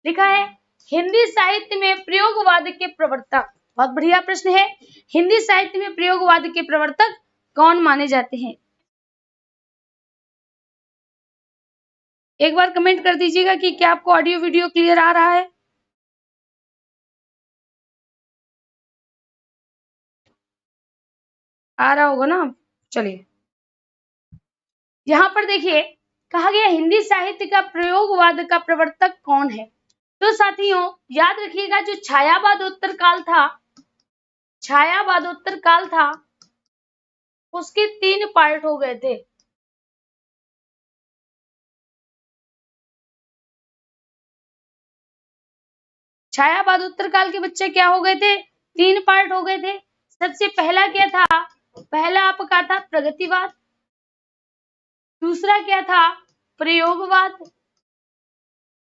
लिखा है, हिंदी साहित्य में प्रयोगवाद के प्रवर्तक, बहुत बढ़िया प्रश्न है, हिंदी साहित्य में प्रयोगवाद के प्रवर्तक कौन माने जाते हैं? एक बार कमेंट कर दीजिएगा कि क्या आपको ऑडियो वीडियो क्लियर आ रहा है। आ रहा होगा ना। चलिए यहाँ पर देखिए, कहा गया हिंदी साहित्य का प्रयोगवाद का प्रवर्तक कौन है। तो साथियों याद रखिएगा, जो छायावादोत्तर काल था, छायावादोत्तर काल था, उसके 3 पार्ट हो गए थे। छायावादोत्तर काल के बच्चे क्या हो गए थे? 3 पार्ट हो गए थे। सबसे पहला क्या था? पहला आपका था प्रगतिवाद, दूसरा क्या था? प्रयोगवाद,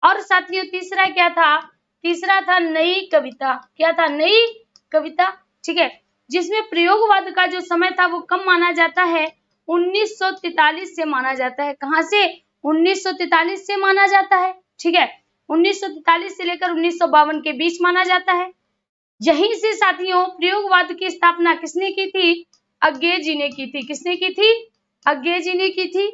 और साथियों तीसरा क्या था? तीसरा था नई कविता। क्या था? नई कविता। ठीक है, जिसमें प्रयोगवाद का जो समय था वो कम माना जाता है, 1943 से माना जाता है। कहां से? 1943 से माना जाता है। ठीक है, 1943 से लेकर 1952 के बीच माना जाता है। यहीं से साथियों प्रयोगवाद की स्थापना किसने की थी? अज्ञे जी ने की थी। किसने की थी? अज्ञे जी ने की थी।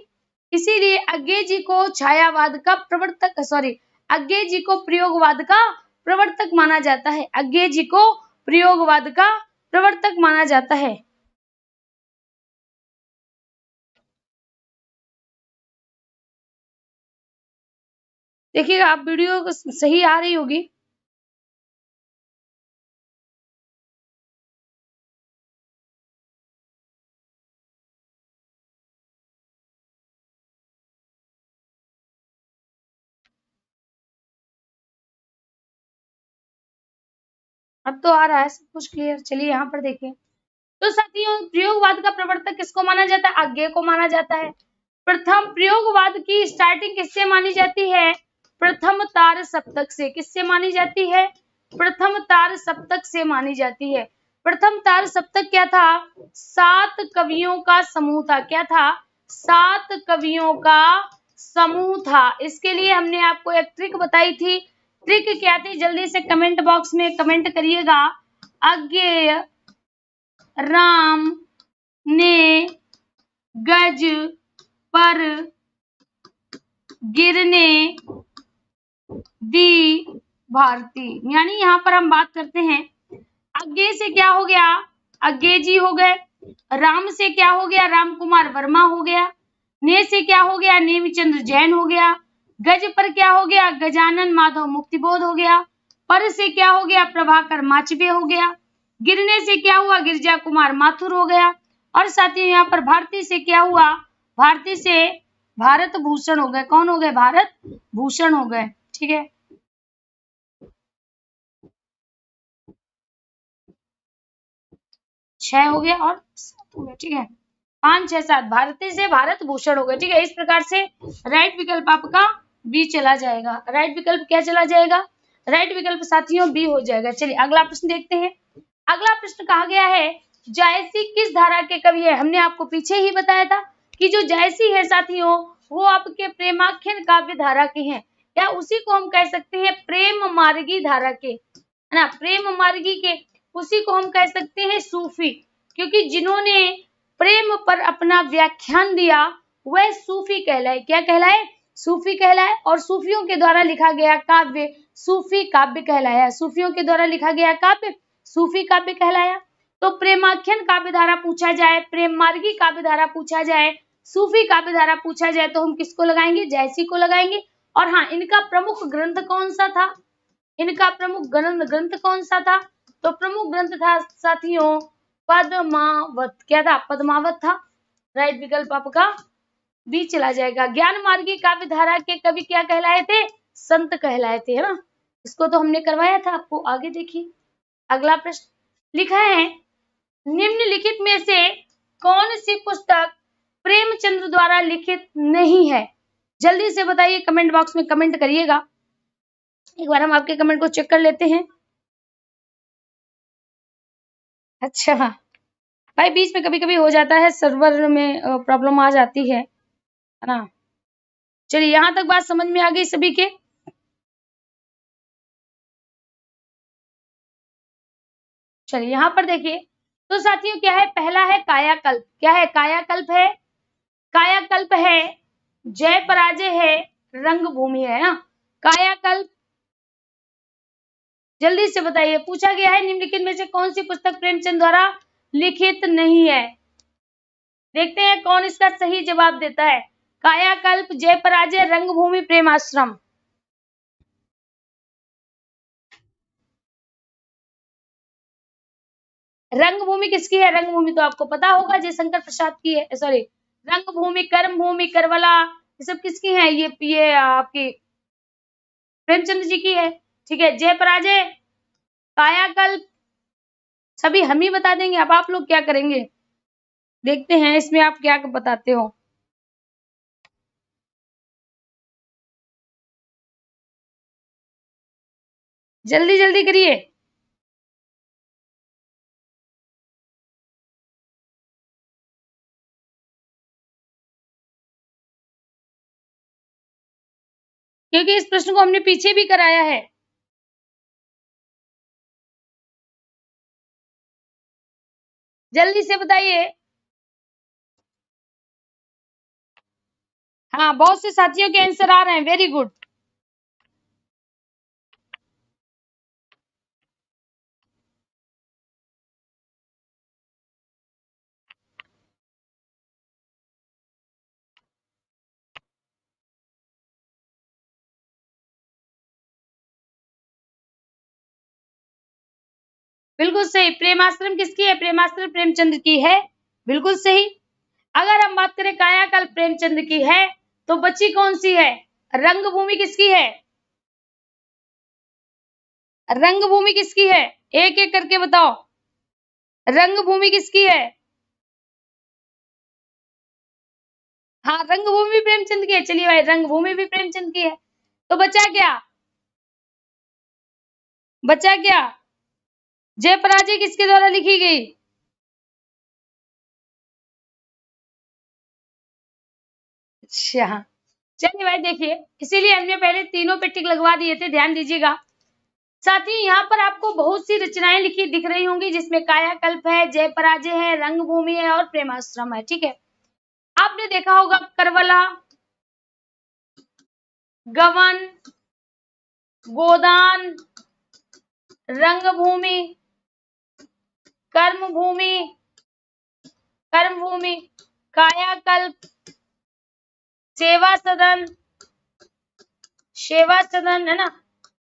इसीलिए अज्ञे जी को छायावाद का प्रवर्तक, सॉरी, अज्ञे जी को प्रयोगवाद का प्रवर्तक माना जाता है। अज्ञे जी को प्रयोगवाद का प्रवर्तक माना जाता है। देखिएगा आप, वीडियो सही आ रही होगी। अब तो आ रहा है सब कुछ क्लियर। चलिए यहाँ पर देखिए, तो साथियों प्रयोगवाद का प्रवर्तक किसको माना जाता है? अज्ञे को माना जाता है। प्रथम प्रयोगवाद की स्टार्टिंग किससे मानी जाती है? प्रथम तार सप्तक से। किससे मानी जाती है? प्रथम तार सप्तक से मानी जाती है। प्रथम तार सप्तक क्या था? 7 कवियों का समूह था। क्या था? 7 कवियों का समूह था। इसके लिए हमने आपको एक ट्रिक बताई थी। ट्रिक क्या थी? जल्दी से कमेंट बॉक्स में कमेंट करिएगा। अज्ञेय राम ने गज पर गिरने दी भारती। यानी यहाँ पर हम बात करते हैं, अज्ञे से क्या हो गया? अज्ञे जी हो गए। राम से क्या हो गया? राम कुमार वर्मा हो गया। ने से क्या हो गया? नेमिचंद्र जैन हो गया। गज पर क्या हो गया? गजानन माधव मुक्तिबोध हो गया। पर से क्या हो गया? प्रभाकर माचवे हो गया। गिरने से क्या हुआ? गिरजा कुमार माथुर हो गया। और साथियों यहाँ पर भारती से क्या हुआ? भारती से भारत भूषण हो गए। कौन हो गए? भारत भूषण हो गए। ठीक है, 6 हो गया और 7 हो गया। ठीक है, 5 6 7 भारती से भारत भूषण हो गए। ठीक है, इस प्रकार से राइट विकल्प आपका बी चला जाएगा। राइट विकल्प क्या चला जाएगा? राइट विकल्प साथियों बी हो जाएगा। चलिए अगला प्रश्न देखते हैं। अगला प्रश्न कहा गया है, जायसी किस धारा के कवि है? हमने आपको पीछे ही बताया था कि जो जायसी है साथियों, वो आपके प्रेमाख्यन काव्य धारा के हैं, या उसी को हम कह सकते हैं प्रेम मार्गी धारा के, है ना, प्रेम मार्गी के। उसी को हम कह सकते हैं सूफी, क्योंकि जिन्होंने प्रेम पर अपना व्याख्यान दिया वह सूफी कहलाए। क्या कहलाए? सूफी कहलाए। और सूफियों के द्वारा लिखा गया काव्य सूफी काव्य कहलाया। सूफियों के द्वारा लिखा गया काव्य सूफी काव्य कहलाया। तो प्रेमाख्यन काव्य धारा पूछा जाए, प्रेम मार्गी काव्य धारा पूछा जाए, सूफी काव्य धारा पूछा जाए, तो हम किसको लगाएंगे? जैसी को लगाएंगे। और हाँ, इनका प्रमुख ग्रंथ कौन सा था? इनका प्रमुख ग्रंथ कौन सा था? तो प्रमुख ग्रंथ था साथियों पद्मावत। क्या था? पद्मावत था। राइट विकल्प आपका बी चला जाएगा। ज्ञान मार्गी काव्य धारा के कवि क्या कहलाए थे? संत कहलाए थे, है ना। इसको तो हमने करवाया था आपको। आगे देखिए अगला प्रश्न लिखा है, निम्नलिखित में से कौन सी पुस्तक प्रेमचंद्र द्वारा लिखित नहीं है? जल्दी से बताइए, कमेंट बॉक्स में कमेंट करिएगा। एक बार हम आपके कमेंट को चेक कर लेते हैं। अच्छा भाई, बीच में कभी कभी हो जाता है, सर्वर में प्रॉब्लम आ जाती है ना। चलिए यहाँ तक बात समझ में आ गई सभी के। चलिए यहाँ पर देखिए, तो साथियों क्या है? पहला है कायाकल्प। क्या है? कायाकल्प है। कायाकल्प है, जय पराजय है, रंगभूमि है ना। कायाकल्प, जल्दी से बताइए, पूछा गया है निम्नलिखित में से कौन सी पुस्तक प्रेमचंद द्वारा लिखित नहीं है? देखते हैं कौन इसका सही जवाब देता है। कायाकल्प, जय पराजय, रंगभूमि, प्रेमाश्रम। रंगभूमि किसकी है? रंगभूमि तो आपको पता होगा, जयशंकर प्रसाद की है। सॉरी, रंगभूमि, कर्मभूमि, करबला, ये सब किसकी है? ये आपकी प्रेमचंद जी की है। ठीक है, जय पराजय, कायाकल्प, सभी हम ही बता देंगे। अब आप लोग क्या करेंगे, देखते हैं इसमें आप क्या बताते हो। जल्दी जल्दी करिए। क्योंकि इस प्रश्न को हमने पीछे भी कराया है। जल्दी से बताइए। हाँ, बहुत से साथियों के आंसर आ रहे हैं, वेरी गुड। बिल्कुल सही। प्रेमाश्रम किसकी है? प्रेमाश्रम प्रेमचंद्र की है, बिल्कुल सही। अगर हम बात करें कायाकल्प प्रेमचंद्र की है, तो बची कौन सी है? रंगभूमि किसकी है? रंगभूमि किसकी है? एक एक करके बताओ, रंगभूमि किसकी है? हाँ, रंगभूमि भी प्रेमचंद की है। चलिए भाई, रंगभूमि भी प्रेमचंद की है। तो बचा क्या? बचा क्या? जय पराजय किसके द्वारा लिखी गई? अच्छा, चलिए भाई देखिए, इसीलिए हमने पहले तीनों पे टिक लगवा दिए थे, ध्यान दीजिएगा। साथियों, यहाँ पर आपको बहुत सी रचनाएं लिखी दिख रही होंगी, जिसमें कायाकल्प है, जय पराजय है, रंगभूमि है और प्रेमाश्रम है। ठीक है, आपने देखा होगा करबला, गबन, गोदान, रंगभूमि, कर्मभूमि, कर्मभूमि, कायाकल्प, सेवा सदन, सेवा सदन, है ना।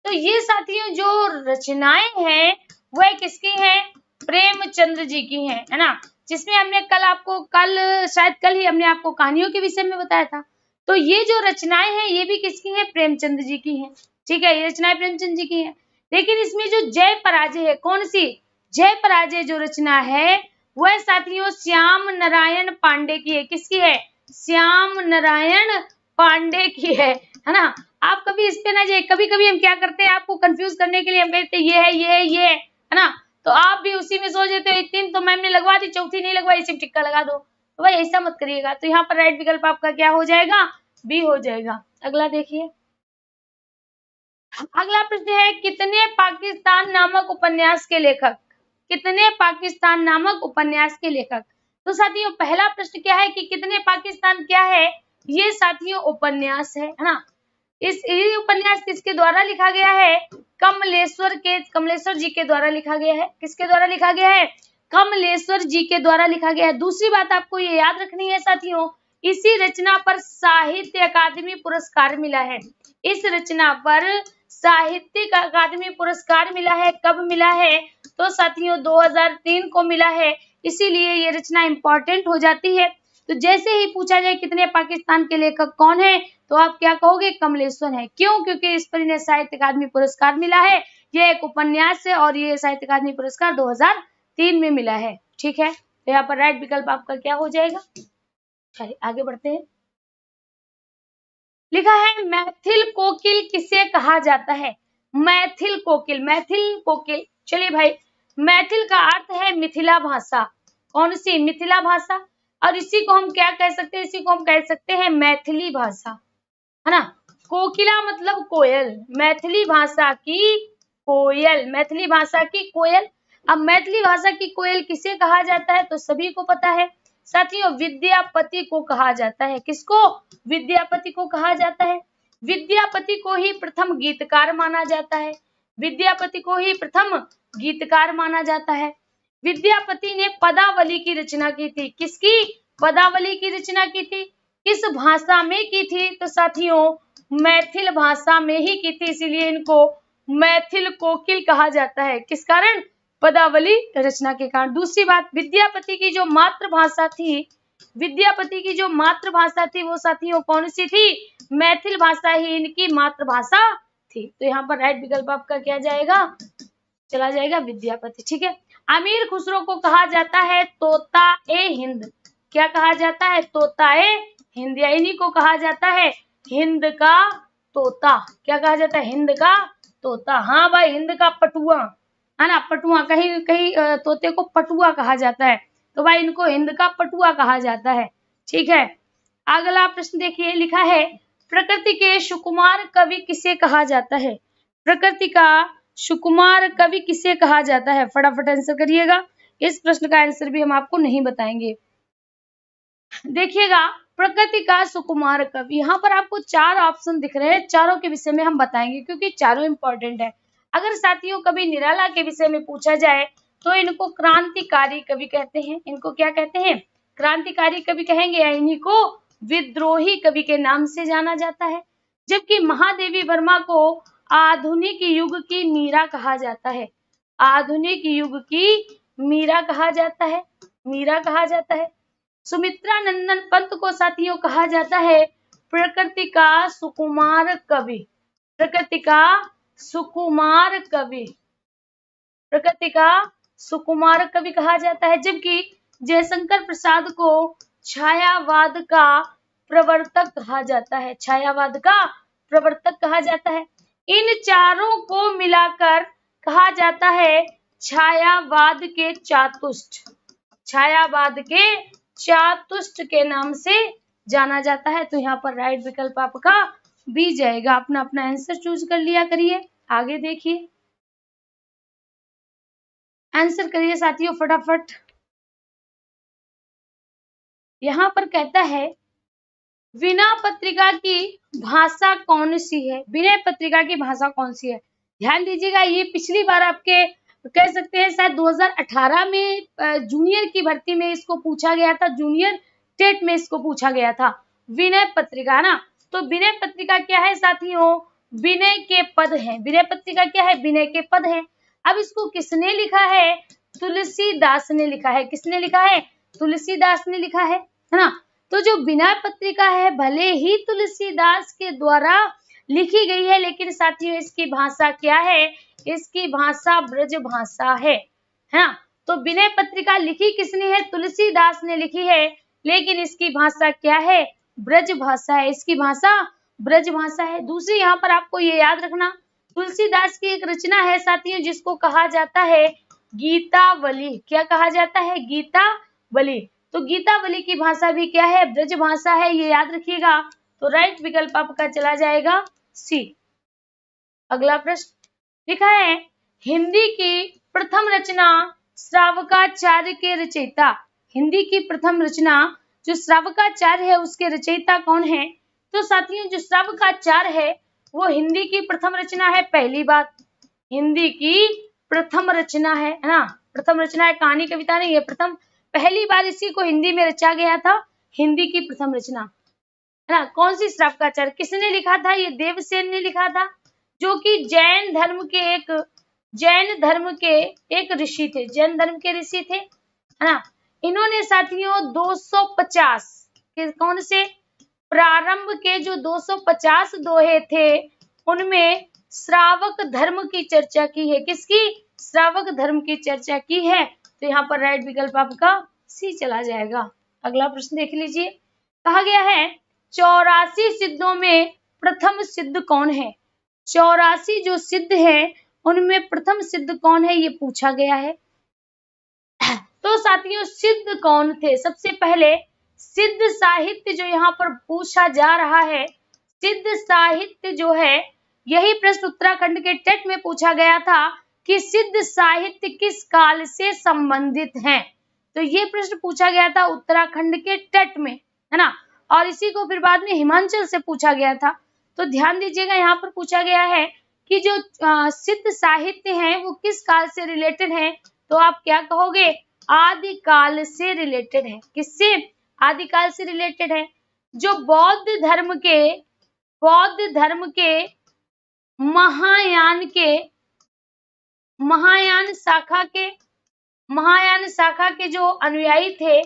तो ये साथियों जो रचनाएं हैं वह किसकी हैं? प्रेमचंद्र जी की हैं, है ना। जिसमें हमने शायद कल ही हमने आपको कहानियों के विषय में बताया था। तो ये जो रचनाएं हैं ये भी किसकी हैं? प्रेमचंद्र जी की हैं। ठीक है, ये रचनाएं प्रेमचंद जी की हैं। लेकिन इसमें जो जय पराजय है, कौन सी? जय पराजय जो रचना है वह साथियों श्याम नारायण पांडे की है। किसकी है? श्याम नारायण पांडे की है ना। आप कभी इस पे ना जाइए, कभी कभी हम क्या करते हैं आपको कंफ्यूज करने के लिए हम कहते हैं ये है, ये है, ये है ना। तो आप भी उसी में सोच देते हो, तीन तो मैम ने लगवा दी, चौथी नहीं लगवाई, इसी में टिक्का लगा दो। तो भाई ऐसा मत करिएगा। तो यहाँ पर राइट विकल्प आपका क्या हो जाएगा? बी हो जाएगा। अगला देखिए, अगला प्रश्न है, कितने पाकिस्तान नामक उपन्यास के लेखक? कितने पाकिस्तान नामक उपन्यास के लेखक? तो साथियों पहला प्रश्न क्या है कि कितने पाकिस्तान क्या है? ये साथियों उपन्यास है ना। ये उपन्यास किसके द्वारा लिखा गया है? कमलेश्वर जी के द्वारा लिखा गया है। किसके द्वारा लिखा गया है? कमलेश्वर जी के द्वारा लिखा गया है। दूसरी बात आपको ये याद रखनी है साथियों, इसी रचना पर साहित्य अकादमी पुरस्कार मिला है। इस रचना पर साहित्यिक अकादमी पुरस्कार मिला है। कब मिला है? तो साथियों 2003 को मिला है। इसीलिए ये रचना इंपॉर्टेंट हो जाती है। तो जैसे ही पूछा जाए कितने पाकिस्तान के लेखक कौन है, तो आप क्या कहोगे? कमलेश्वर है। क्यों? क्योंकि इस पर इन्हें साहित्य अकादमी पुरस्कार मिला है। यह एक उपन्यास है और ये साहित्य अकादमी पुरस्कार 2003 में मिला है। ठीक है, तो यहाँ पर राइट विकल्प आपका क्या हो जाएगा? चलिए आगे बढ़ते हैं। लिखा है, मैथिल कोकिल किसे कहा जाता है? मैथिल कोकिल, मैथिल कोकिल। चलिए भाई, मैथिल का अर्थ है मिथिला भाषा। कौन सी? मिथिला भाषा। और इसी को हम क्या कह सकते हैं? इसी को हम कह सकते हैं मैथिली भाषा, है ना। कोकिला मतलब कोयल, मैथिली भाषा की कोयल, मैथिली भाषा की कोयल। अब मैथिली भाषा की कोयल किसे कहा जाता है? तो सभी को पता है साथियों, विद्यापति को कहा जाता है। किसको? विद्यापति को कहा जाता है। विद्यापति को ही प्रथम गीतकार माना जाता है। विद्यापति को ही प्रथम गीतकार माना जाता है। विद्यापति ने पदावली की रचना की थी। किसकी? पदावली की रचना की थी। किस भाषा में की थी? तो साथियों मैथिल भाषा में ही की थी, इसीलिए इनको मैथिल कोकिल कहा जाता है। किस कारण? पदावली रचना के कारण। दूसरी बात, विद्यापति की जो मातृभाषा थी, विद्यापति की जो मातृभाषा थी वो साथियों कौन सी थी? मैथिल भाषा ही इनकी मातृभाषा थी। तो यहाँ पर राइट विकल्प आपका क्या जाएगा? चला जाएगा विद्यापति। ठीक है, अमीर खुसरो को कहा जाता है तोता ए हिंद। क्या कहा जाता है? तोता ए हिंद, या इन्हीं को कहा जाता है हिंद का तोता। क्या कहा जाता है? हिंद का तोता। हाँ भाई, हिंद का पटुआ, है ना, पटुआ। कहीं कहीं तोते को पटुआ कहा जाता है, तो भाई इनको हिंद का पटुआ कहा जाता है। ठीक है, अगला प्रश्न देखिए, लिखा है, प्रकृति के सुकुमार कवि किसे कहा जाता है? प्रकृति का सुकुमार कवि किसे कहा जाता है? फटाफट आंसर करिएगा। इस प्रश्न का आंसर भी हम आपको नहीं बताएंगे। देखिएगा, प्रकृति का सुकुमार कवि, यहाँ पर आपको 4 ऑप्शन दिख रहे हैं, चारों के विषय में हम बताएंगे क्योंकि चारों इंपॉर्टेंट है। अगर साथियों कभी निराला के विषय में पूछा जाए तो इनको क्रांतिकारी कवि कहते हैं। इनको क्या कहते हैं? क्रांतिकारी कवि कहेंगे या इन्हीं को विद्रोही कवि के नाम से जाना जाता है। जबकि महादेवी वर्मा को आधुनिक युग की मीरा कहा जाता है। आधुनिक युग की मीरा कहा जाता है, मीरा कहा जाता है। सुमित्रा नंदन पंत को साथियों कहा जाता है प्रकृति का सुकुमार कवि। प्रकृति का सुकुमार कवि, प्रकृति का सुकुमार कवि कहा जाता है। जबकि जयशंकर प्रसाद को छायावाद का प्रवर्तक कहा जाता है। छायावाद का प्रवर्तक कहा जाता है। इन चारों को मिलाकर कहा जाता है छायावाद के चातुष्ट। छायावाद के चातुष्ट के नाम से जाना जाता है। तो यहाँ पर राइट विकल्प आपका बी जाएगा। अपना अपना आंसर चूज कर लिया करिए। आगे देखिए, आंसर करिए साथियों फटाफट। यहाँ पर कहता है विनय पत्रिका की भाषा कौन सी है? विनय पत्रिका की भाषा कौन सी है? ध्यान दीजिएगा, ये पिछली बार आपके कह सकते हैं शायद 2018 में जूनियर की भर्ती में इसको पूछा गया था, जूनियर टेट में इसको पूछा गया था। विनय पत्रिका ना, तो विनय पत्रिका क्या है साथियों? विनय के पद हैं। विनय पत्रिका क्या है? विनय के पद हैं। अब इसको किसने लिखा है? तुलसीदास ने लिखा है। किसने लिखा है? तुलसीदास ने लिखा है ना। तो जो विनय पत्रिका है भले ही तुलसीदास के द्वारा लिखी गई है, लेकिन साथियों इसकी भाषा क्या है? इसकी भाषा ब्रज भाषा है ना। तो विनय पत्रिका लिखी किसने है? तुलसीदास ने लिखी है, लेकिन इसकी भाषा क्या है? ब्रज भाषा है। इसकी भाषा ब्रज भाषा है। दूसरी यहाँ पर आपको ये याद रखना, तुलसीदास की एक रचना है साथियों जिसको कहा जाता है गीतावली। क्या कहा जाता है? गीतावली। तो गीतावली की भाषा भी क्या है? ब्रज भाषा है, ये याद रखिएगा। तो राइट विकल्प आपका चला जाएगा सी। अगला प्रश्न लिखा है हिंदी की प्रथम रचना श्रावकाचार्य के रचयिता। हिंदी की प्रथम रचना जो श्रावकाचार्य है उसके रचयिता कौन है? तो साथियों जो श्रावकाचार्य है वो हिंदी की प्रथम रचना है। पहली बात, हिंदी की प्रथम रचना है ना, प्रथम रचना है, कहानी कविता नहीं है। प्रथम, पहली बार इसी को हिंदी में रचा गया था, हिंदी की प्रथम रचना है ना। कौन सी? श्रावकाचार्य। किसने लिखा था? ये देवसेन ने लिखा था, जो कि जैन धर्म के एक ऋषि थे। जैन धर्म के ऋषि थे है ना। इन्होंने साथियों 250 के कौन से प्रारंभ के जो 250 दोहे थे उनमें श्रावक धर्म की चर्चा की है। किसकी? श्रावक धर्म की चर्चा की है। तो यहाँ पर राइट विकल्प आपका सी चला जाएगा। अगला प्रश्न देख लीजिए, कहा गया है 84 सिद्धों में प्रथम सिद्ध कौन है? 84 जो सिद्ध है उनमें प्रथम सिद्ध कौन है, ये पूछा गया है। तो साथियों सिद्ध कौन थे? सबसे पहले सिद्ध साहित्य जो यहाँ पर पूछा जा रहा है, सिद्ध साहित्य जो है, यही प्रश्न उत्तराखंड के टेट में पूछा गया था कि सिद्ध साहित्य किस काल से संबंधित हैं। तो ये प्रश्न पूछा गया था उत्तराखंड के टेट में है ना, और इसी को फिर बाद में हिमाचल से पूछा गया था। तो ध्यान दीजिएगा, यहाँ पर पूछा गया है कि जो सिद्ध साहित्य हैं वो किस काल से रिलेटेड हैं। तो आप क्या कहोगे? आदिकाल से रिलेटेड है। किससे? आदिकाल से रिलेटेड है। जो बौद्ध धर्म के महायान शाखा के जो अनुयायी थे है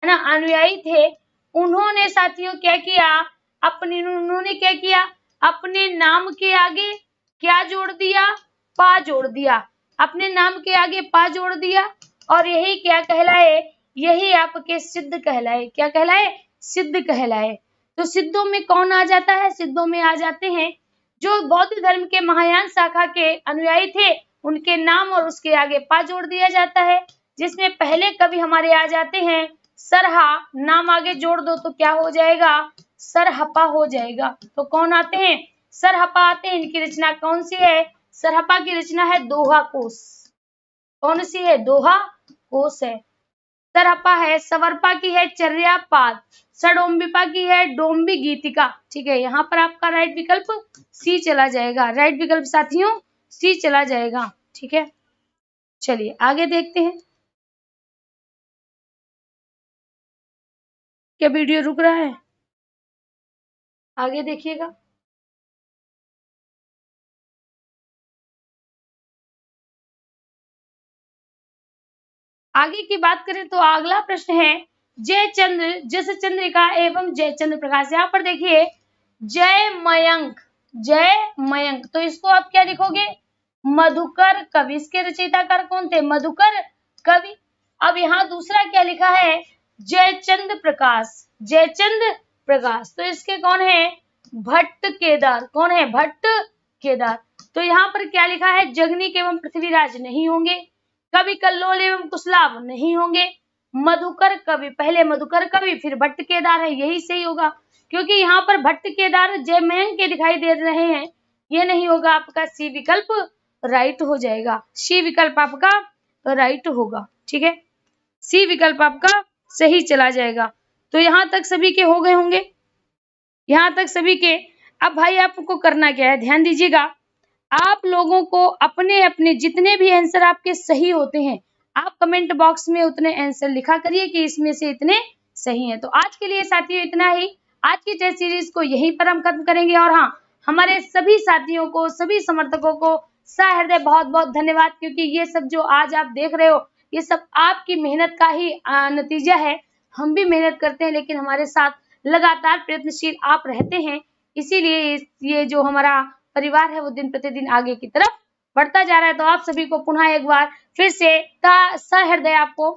ना, अनुयायी थे, उन्होंने साथियों क्या किया? उन्होंने क्या किया? अपने नाम के आगे क्या जोड़ दिया? पा जोड़ दिया। अपने नाम के आगे पा जोड़ दिया, और यही क्या कहलाए? यही आपके सिद्ध कहलाए। क्या कहलाए? सिद्ध कहलाए। तो सिद्धों में कौन आ जाता है? सिद्धों में आ जाते हैं जो बौद्ध धर्म के महायान शाखा के अनुयायी थे, उनके नाम और उसके आगे पा जोड़ दिया जाता है। जिसमें पहले कवि हमारे आ जाते हैं सरहा, नाम आगे जोड़ दो तो क्या हो जाएगा? सरहपा हो जाएगा। तो कौन आते हैं? सरहपा आते हैं। इनकी रचना कौन सी है? सरहपा की रचना है दोहा कोश। कौन सी है? दोहा कोश है। सरहप्पा है, सवरपा की है चर्यापाद, सडोम्बिपा की है डोम्बी गीतिका। ठीक है, यहाँ पर आपका राइट विकल्प सी चला जाएगा। राइट विकल्प साथियों सी चला जाएगा। ठीक है, चलिए आगे देखते हैं। क्या वीडियो रुक रहा है? आगे देखिएगा। आगे की बात करें तो अगला प्रश्न है जयचंद्र, जस चंद्रिका एवं जयचंद्र प्रकाश। यहाँ पर देखिए जय मयंक, जय मयंक, तो इसको आप क्या लिखोगे? मधुकर कवि। इसके रचयिताकार कौन थे? मधुकर कवि। अब यहाँ दूसरा क्या लिखा है? जयचंद प्रकाश, जयचंद प्रकाश, तो इसके कौन है? भट्ट केदार। कौन है? भट्ट केदार। तो यहाँ पर क्या लिखा है? जगनीक एवं पृथ्वीराज नहीं होंगे, कवि कल्लोल एवं कुशलाभ नहीं होंगे, मधुकर कवि, पहले मधुकर कवि फिर भट्ट केदार है, यही सही होगा। क्योंकि यहाँ पर भट्ट केदार जयमयंक के दिखाई दे रहे हैं, ये नहीं होगा। आपका सी विकल्प राइट हो जाएगा। सी विकल्प आपका राइट होगा। ठीक है, सी विकल्प आपका सही चला जाएगा। तो यहाँ तक सभी के हो गए होंगे, यहाँ तक सभी के। अब भाई आपको करना क्या है, ध्यान दीजिएगा। आप लोगों को अपने अपने जितने भी आंसर आपके सही होते हैं, आप कमेंट बॉक्स में उतने आंसर लिखा करिए कि इसमें से इतने सही हैं। तो आज के लिए साथियों इतना ही। आज की टेस्ट सीरीज को यहीं पर हम खत्म करेंगे। और हाँ, हमारे सभी साथियों को, सभी समर्थकों को सहृदय बहुत बहुत धन्यवाद, क्योंकि ये सब जो आज आप देख रहे हो, ये सब आपकी मेहनत का ही नतीजा है। हम भी मेहनत करते हैं, लेकिन हमारे साथ लगातार प्रयत्नशील आप रहते हैं। इसीलिए ये जो हमारा परिवार है वो दिन प्रतिदिन आगे की तरफ बढ़ता जा रहा है। तो आप सभी को पुनः एक बार फिर से सहृदय आपको